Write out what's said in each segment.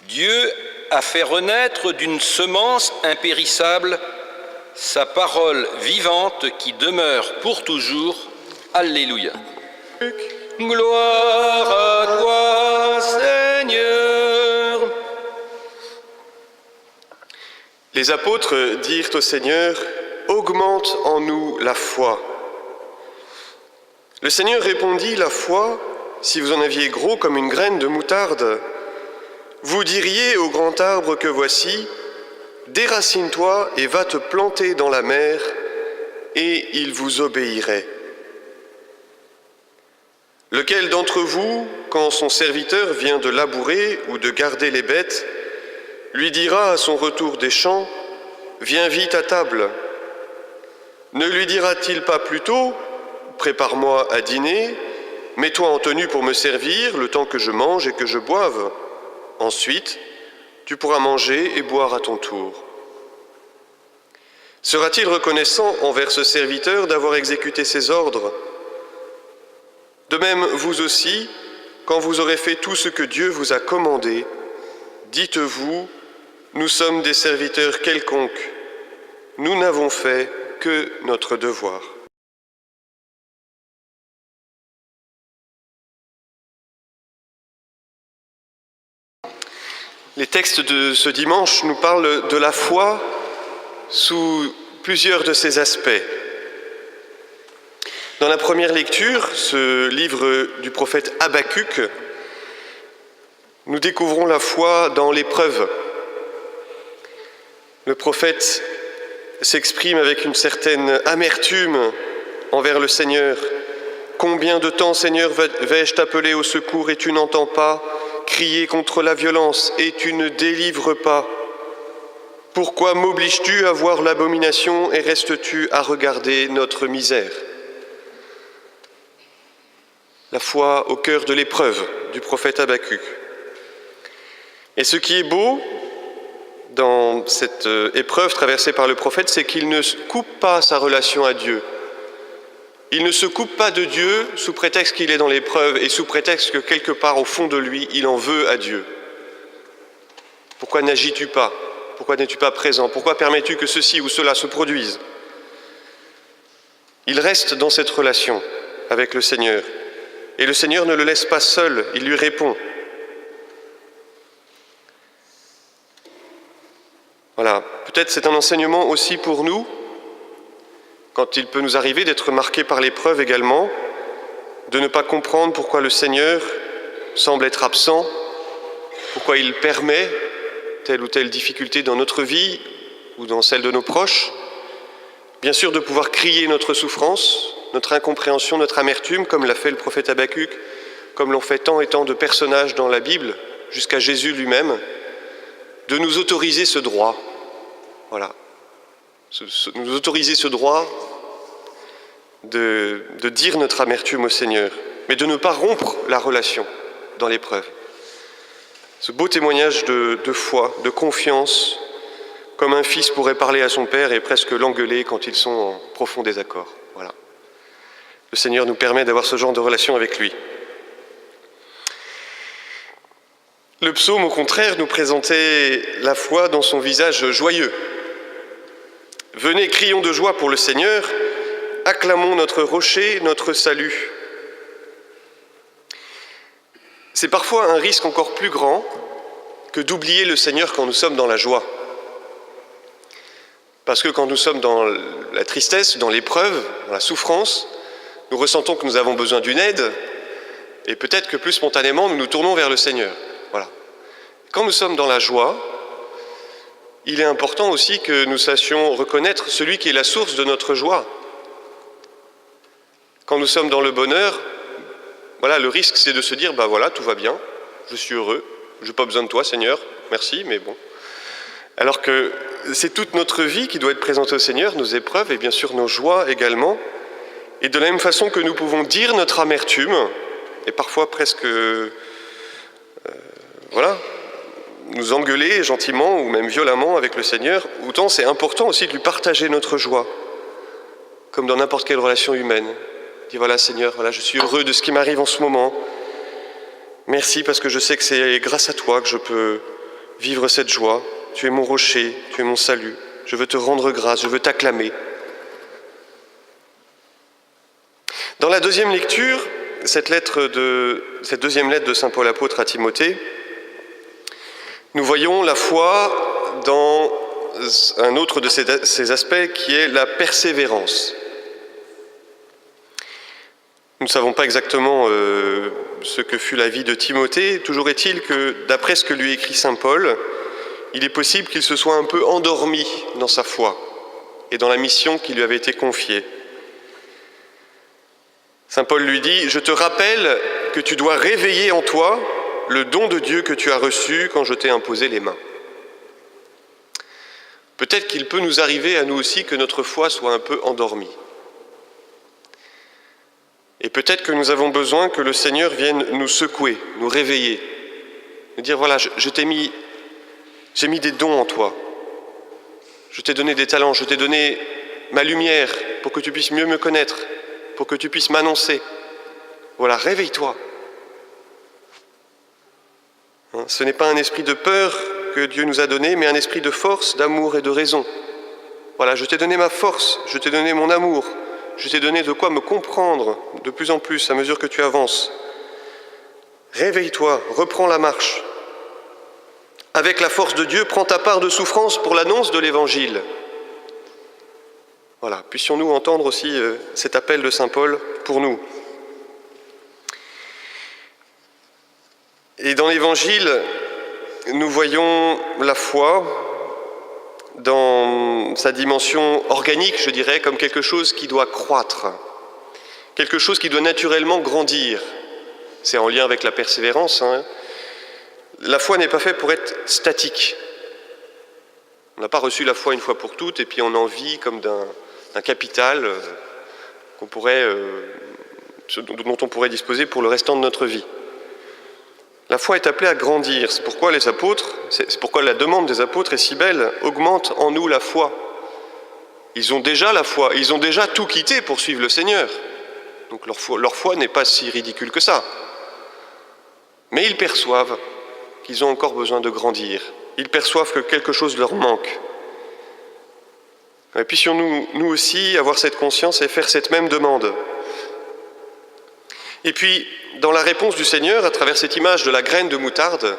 Dieu a fait renaître d'une semence impérissable sa parole vivante qui demeure pour toujours. Alléluia. Gloire à toi, Seigneur. Les apôtres dirent au Seigneur, « Augmente en nous la foi. » Le Seigneur répondit, « La foi, si vous en aviez gros comme une graine de moutarde, vous diriez au grand arbre que voici, déracine-toi et va te planter dans la mer, et il vous obéirait. Lequel d'entre vous, quand son serviteur vient de labourer ou de garder les bêtes, lui dira à son retour des champs, « Viens vite à table » ne lui dira-t-il pas plutôt, « Prépare-moi à dîner, mets-toi en tenue pour me servir le temps que je mange et que je boive. Ensuite, tu pourras manger et boire à ton tour. » Sera-t-il reconnaissant envers ce serviteur d'avoir exécuté ses ordres? De même, vous aussi, quand vous aurez fait tout ce que Dieu vous a commandé, dites-vous, nous sommes des serviteurs quelconques, nous n'avons fait que notre devoir. Les textes de ce dimanche nous parlent de la foi sous plusieurs de ses aspects. Dans la première lecture, ce livre du prophète Habacuc, nous découvrons la foi dans l'épreuve. Le prophète s'exprime avec une certaine amertume envers le Seigneur. « Combien de temps, Seigneur, vais-je t'appeler au secours et tu n'entends pas, crier contre la violence et tu ne délivres pas? Pourquoi m'obliges-tu à voir l'abomination et restes-tu à regarder notre misère ?» La foi au cœur de l'épreuve du prophète Habacuc. Et ce qui est beau dans cette épreuve traversée par le prophète, c'est qu'il ne coupe pas sa relation à Dieu. Il ne se coupe pas de Dieu sous prétexte qu'il est dans l'épreuve et sous prétexte que quelque part au fond de lui, il en veut à Dieu. Pourquoi n'agis-tu pas? Pourquoi n'es-tu pas présent? Pourquoi permets-tu que ceci ou cela se produise? Il reste dans cette relation avec le Seigneur. Et le Seigneur ne le laisse pas seul, il lui répond. Voilà, peut-être c'est un enseignement aussi pour nous, quand il peut nous arriver d'être marqués par l'épreuve également, de ne pas comprendre pourquoi le Seigneur semble être absent, pourquoi il permet telle ou telle difficulté dans notre vie ou dans celle de nos proches. Bien sûr, de pouvoir crier notre souffrance, notre incompréhension, notre amertume, comme l'a fait le prophète Habacuc, comme l'ont fait tant et tant de personnages dans la Bible, jusqu'à Jésus lui-même, de nous autoriser ce droit, voilà, nous autoriser ce droit de dire notre amertume au Seigneur, mais de ne pas rompre la relation dans l'épreuve. Ce beau témoignage de foi, de confiance, comme un fils pourrait parler à son père et presque l'engueuler quand ils sont en profond désaccord. Voilà. Le Seigneur nous permet d'avoir ce genre de relation avec lui. Le psaume, au contraire, nous présentait la foi dans son visage joyeux. « Venez, crions de joie pour le Seigneur, acclamons notre rocher, notre salut. » C'est parfois un risque encore plus grand que d'oublier le Seigneur quand nous sommes dans la joie. Parce que quand nous sommes dans la tristesse, dans l'épreuve, dans la souffrance, nous ressentons que nous avons besoin d'une aide, et peut-être que plus spontanément, nous nous tournons vers le Seigneur. Voilà. Quand nous sommes dans la joie, il est important aussi que nous sachions reconnaître celui qui est la source de notre joie. Quand nous sommes dans le bonheur, voilà, le risque c'est de se dire, voilà, tout va bien, je suis heureux, je n'ai pas besoin de toi Seigneur, merci, mais bon. Alors que c'est toute notre vie qui doit être présentée au Seigneur, nos épreuves et bien sûr nos joies également. Et de la même façon que nous pouvons dire notre amertume, et parfois presque, nous engueuler gentiment ou même violemment avec le Seigneur, autant c'est important aussi de lui partager notre joie, comme dans n'importe quelle relation humaine. Dire voilà Seigneur, voilà, je suis heureux de ce qui m'arrive en ce moment. Merci parce que je sais que c'est grâce à toi que je peux vivre cette joie. Tu es mon rocher, tu es mon salut. Je veux te rendre grâce, je veux t'acclamer. Dans la deuxième lecture, cette deuxième lettre de saint Paul apôtre à Timothée, nous voyons la foi dans un autre de ses aspects qui est la persévérance. Nous ne savons pas exactement ce que fut la vie de Timothée. Toujours est-il que, d'après ce que lui écrit saint Paul, il est possible qu'il se soit un peu endormi dans sa foi et dans la mission qui lui avait été confiée. Saint Paul lui dit « Je te rappelle que tu dois réveiller en toi le don de Dieu que tu as reçu quand je t'ai imposé les mains. » Peut-être qu'il peut nous arriver à nous aussi que notre foi soit un peu endormie. Et peut-être que nous avons besoin que le Seigneur vienne nous secouer, nous réveiller, nous dire « Voilà, j'ai mis des dons en toi, je t'ai donné des talents, je t'ai donné ma lumière pour que tu puisses mieux me connaître, pour que tu puisses m'annoncer. Voilà, réveille-toi. » Ce n'est pas un esprit de peur que Dieu nous a donné, mais un esprit de force, d'amour et de raison. Voilà, je t'ai donné ma force, je t'ai donné mon amour, je t'ai donné de quoi me comprendre de plus en plus à mesure que tu avances. Réveille-toi, reprends la marche. Avec la force de Dieu, prends ta part de souffrance pour l'annonce de l'Évangile. Voilà, puissions-nous entendre aussi cet appel de saint Paul pour nous. Et dans l'Évangile, nous voyons la foi dans sa dimension organique, je dirais, comme quelque chose qui doit croître, quelque chose qui doit naturellement grandir. C'est en lien avec la persévérance. La foi n'est pas faite pour être statique. On n'a pas reçu la foi une fois pour toutes et puis on en vit comme d'un capital dont on pourrait disposer pour le restant de notre vie. La foi est appelée à grandir. C'est pourquoi la demande des apôtres est si belle. Augmente en nous la foi. Ils ont déjà la foi, ils ont déjà tout quitté pour suivre le Seigneur. Donc leur foi n'est pas si ridicule que ça. Mais ils perçoivent qu'ils ont encore besoin de grandir. Ils perçoivent que quelque chose leur manque. Et puissions-nous, nous aussi, avoir cette conscience et faire cette même demande. Et puis, dans la réponse du Seigneur, à travers cette image de la graine de moutarde,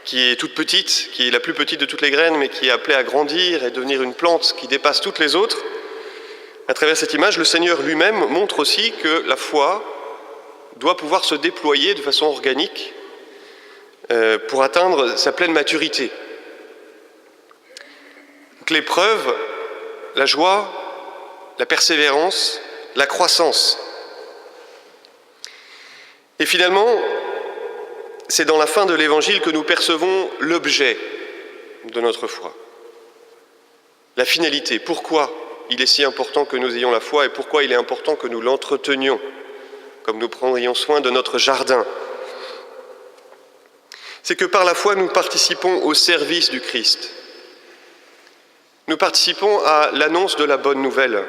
qui est toute petite, qui est la plus petite de toutes les graines, mais qui est appelée à grandir et devenir une plante qui dépasse toutes les autres, à travers cette image, le Seigneur lui-même montre aussi que la foi doit pouvoir se déployer de façon organique pour atteindre sa pleine maturité. Donc l'épreuve, la joie, la persévérance, la croissance. Et finalement, c'est dans la fin de l'Évangile que nous percevons l'objet de notre foi. La finalité, pourquoi il est si important que nous ayons la foi et pourquoi il est important que nous l'entretenions, comme nous prendrions soin de notre jardin. C'est que par la foi, nous participons au service du Christ. Nous participons à l'annonce de la bonne nouvelle.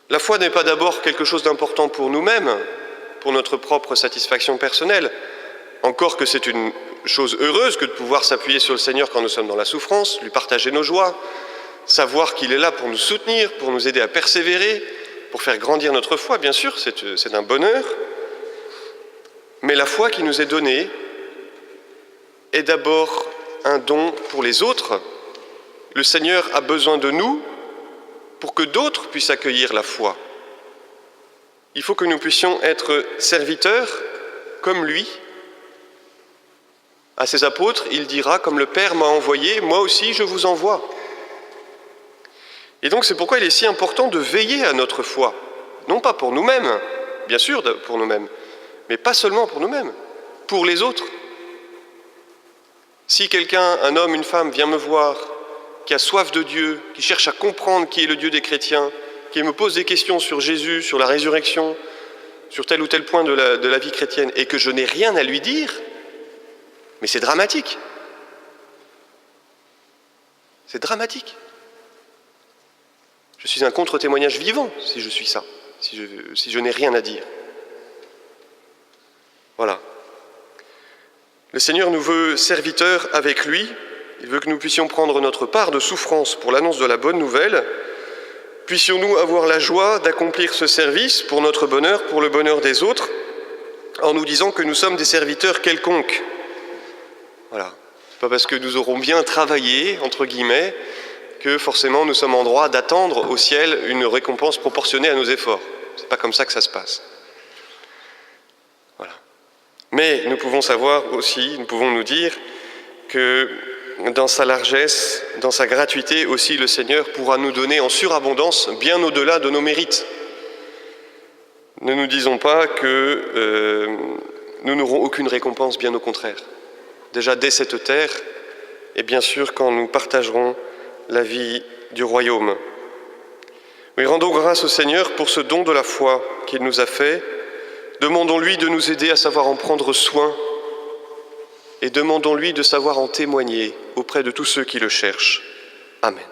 La foi n'est pas d'abord quelque chose d'important pour nous-mêmes, pour notre propre satisfaction personnelle, encore que c'est une chose heureuse que de pouvoir s'appuyer sur le Seigneur quand nous sommes dans la souffrance, lui partager nos joies, savoir qu'il est là pour nous soutenir, pour nous aider à persévérer, pour faire grandir notre foi, bien sûr, c'est un bonheur. Mais la foi qui nous est donnée est d'abord un don pour les autres. Le Seigneur a besoin de nous pour que d'autres puissent accueillir la foi. Il faut que nous puissions être serviteurs comme lui. À ses apôtres, il dira, comme le Père m'a envoyé, moi aussi je vous envoie. Et donc c'est pourquoi il est si important de veiller à notre foi. Non pas pour nous-mêmes, bien sûr pour nous-mêmes, mais pas seulement pour nous-mêmes, pour les autres. Si quelqu'un, un homme, une femme, vient me voir, qui a soif de Dieu, qui cherche à comprendre qui est le Dieu des chrétiens, qui me pose des questions sur Jésus, sur la résurrection, sur tel ou tel point de la vie chrétienne, et que je n'ai rien à lui dire, mais c'est dramatique. C'est dramatique. Je suis un contre-témoignage vivant si je suis ça, si je n'ai rien à dire. Voilà. Le Seigneur nous veut serviteurs avec lui. Il veut que nous puissions prendre notre part de souffrance pour l'annonce de la bonne nouvelle. Puissions-nous avoir la joie d'accomplir ce service pour notre bonheur, pour le bonheur des autres, en nous disant que nous sommes des serviteurs quelconques. Voilà. C'est pas parce que nous aurons bien travaillé, entre guillemets, que forcément nous sommes en droit d'attendre au ciel une récompense proportionnée à nos efforts. C'est pas comme ça que ça se passe. Voilà. Mais nous pouvons savoir aussi, nous pouvons nous dire que dans sa largesse, dans sa gratuité aussi, le Seigneur pourra nous donner en surabondance, bien au-delà de nos mérites. Ne nous disons pas que nous n'aurons aucune récompense, bien au contraire. Déjà dès cette terre, et bien sûr quand nous partagerons la vie du royaume. Oui, rendons grâce au Seigneur pour ce don de la foi qu'il nous a fait. Demandons-lui de nous aider à savoir en prendre soin et demandons-lui de savoir en témoigner auprès de tous ceux qui le cherchent. Amen.